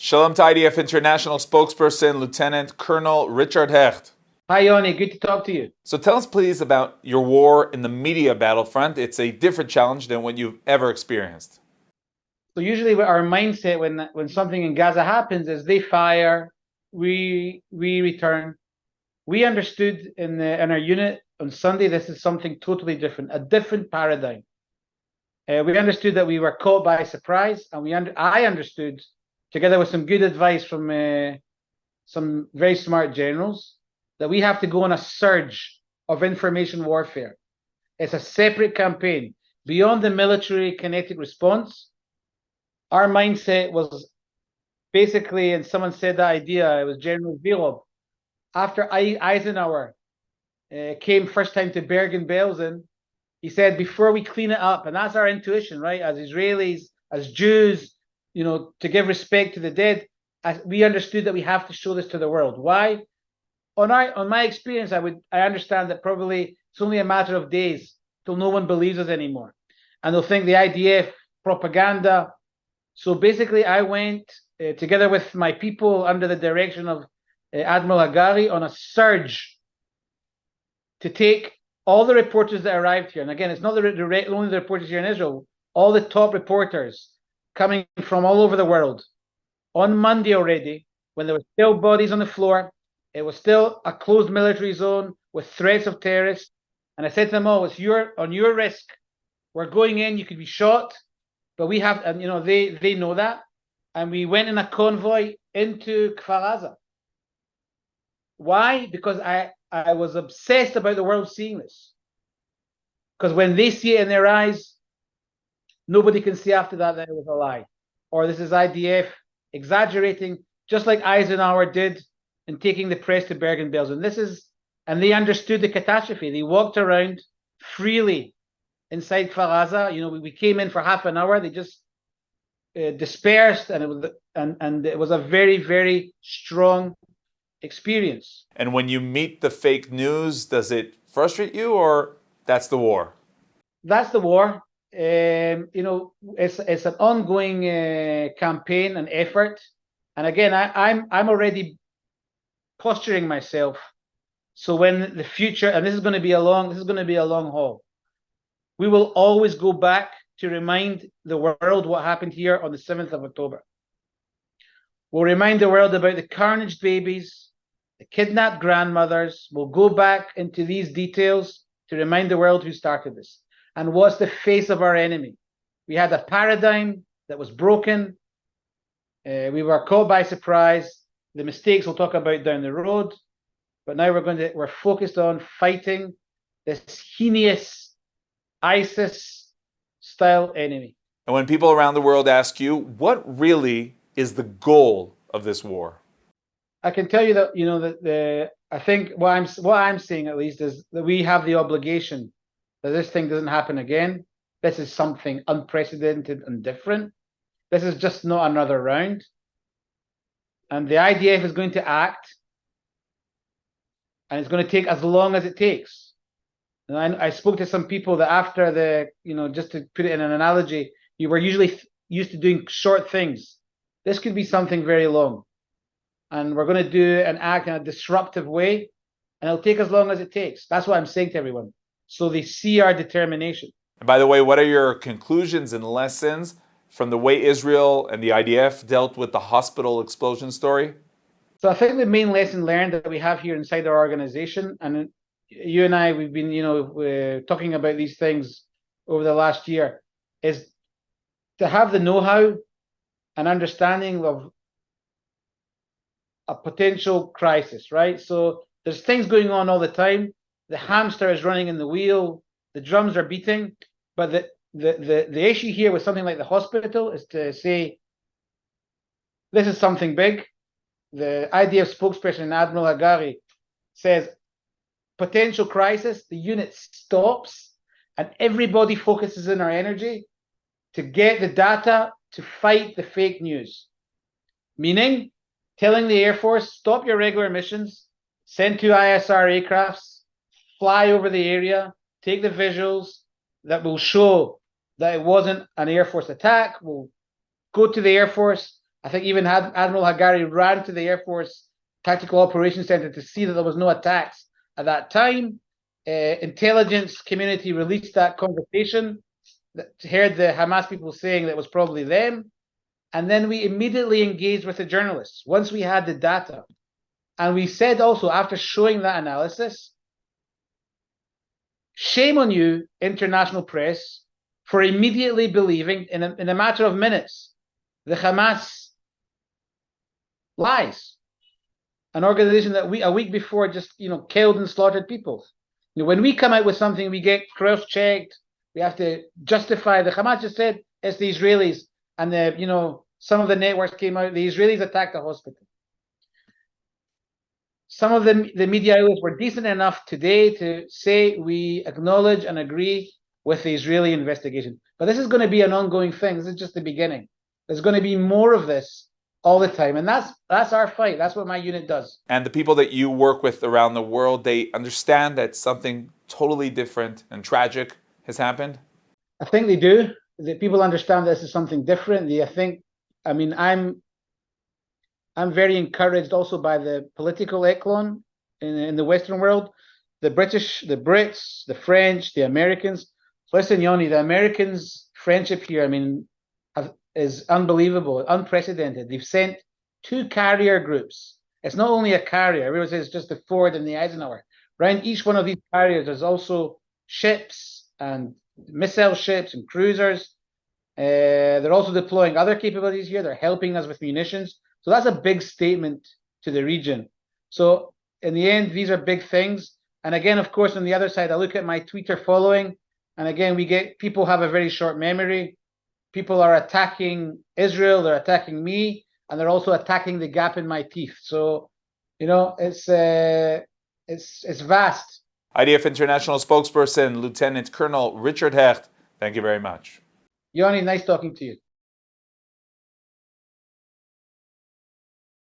Shalom to IDF International spokesperson, Lieutenant Colonel Richard Hecht. Hi, Yoni. Good to talk to you. So tell us, please, about your war in the media battlefront. It's a different challenge than what you've ever experienced. So usually our mindset when something in Gaza happens is they fire, we return. We understood in our unit on Sunday this is something totally different, a different paradigm. We understood that we were caught by surprise, and I understood, together with some good advice from some very smart generals, that we have to go on a surge of information warfare. It's a separate campaign beyond the military kinetic response. Our mindset was basically, and someone said the idea, it was General Vilov. After Eisenhower came first time to Bergen-Belsen, he said, before we clean it up, and that's our intuition, right? As Israelis, as Jews, to give respect to the dead, we understood that we have to show this to the world. Why? On my experience, I understand that probably it's only a matter of days till no one believes us anymore, and they'll think the IDF propaganda. So basically, I went together with my people under the direction of Admiral Hagari on a surge to take all the reporters that arrived here. And again, it's not only the reporters here in Israel, all the top reporters coming from all over the world. On Monday already, when there were still bodies on the floor, it was still a closed military zone with threats of terrorists. And I said to them all, it's on your risk. We're going in, you could be shot. But we have, and they know that, and we went in a convoy into Kfar Aza. Why? Because I was obsessed about the world seeing this. Because when they see it in their eyes, nobody can say after that it was a lie, or this is IDF exaggerating, just like Eisenhower did in taking the press to Bergen-Belsen. And they understood the catastrophe. They walked around freely inside Kfar Aza. We came in for half an hour. They just dispersed, and it was a very, very strong experience. And when you meet the fake news, does it frustrate you, or that's the war? That's the war. It's an ongoing campaign and effort. And again, I'm already posturing myself. So when the future, and this is going to be a long haul. We will always go back to remind the world what happened here on the 7th of October. We'll remind the world about the carnage babies, the kidnapped grandmothers. We'll go back into these details to remind the world who started this and what's the face of our enemy. We had a paradigm that was broken. We were caught by surprise. The mistakes we'll talk about down the road. But now we're focused on fighting this heinous ISIS-style enemy. And when people around the world ask you, what really is the goal of this war? I can tell you that I think what I'm saying at least is that we have the obligation that this thing doesn't happen again. This is something unprecedented and different. This is just not another round. And the IDF is going to act, and it's going to take as long as it takes. And I spoke to some people that after just to put it in an analogy, you were usually used to doing short things. This could be something very long. And we're going to do an act in a disruptive way, and it'll take as long as it takes. That's what I'm saying to everyone. So they see our determination. And by the way, what are your conclusions and lessons from the way Israel and the IDF dealt with the hospital explosion story? So I think the main lesson learned that we have here inside our organization, and you and I, we've been, talking about these things over the last year, is to have the know-how and understanding of a potential crisis, right? So there's things going on all the time. The hamster is running in the wheel. The drums are beating. But the issue here with something like the hospital is to say, this is something big. The IDF spokesperson, Admiral Hagari, says, potential crisis, the unit stops, and everybody focuses in our energy to get the data to fight the fake news. Meaning, telling the Air Force, stop your regular missions, send 2 ISR aircrafts, fly over the area, take the visuals that will show that it wasn't an Air Force attack. We'll go to the Air Force I think even Admiral Hagari ran to the Air Force Tactical Operations Center to see that there was no attacks at that time. Intelligence community released that conversation, that heard the Hamas people saying that it was probably them. And then we immediately engaged with the journalists once we had the data. And we said also, after showing that analysis, shame on you, international press, for immediately believing in a matter of minutes the Hamas lies. An organization that a week before just killed and slaughtered people. When we come out with something, we get cross-checked. We have to justify. The Hamas just said it's the Israelis, and some of the networks came out. The Israelis attacked a hospital. Some of the media outlets were decent enough today to say we acknowledge and agree with the Israeli investigation. But this is going to be an ongoing thing. This is just the beginning. There's going to be more of this all the time. And that's our fight. That's what my unit does. And the people that you work with around the world, they understand that something totally different and tragic has happened? I think they do. The people understand this is something different. I'm very encouraged also by the political echelon in the Western world. The British, the Brits, the French, the Americans. Listen, Yoni, the Americans' friendship here, is unbelievable, unprecedented. They've sent 2 carrier groups. It's not only a carrier. Everyone says it's just the Ford and the Eisenhower. Around each one of these carriers, there's also ships and missile ships and cruisers. They're also deploying other capabilities here. They're helping us with munitions. So that's a big statement to the region. So in the end, these are big things. And again, of course, on the other side, I look at my Twitter following. And again, people have a very short memory. People are attacking Israel, they're attacking me, and they're also attacking the gap in my teeth. So, it's vast. IDF International Spokesperson, Lieutenant Colonel Richard Hecht, thank you very much. Yoni, nice talking to you.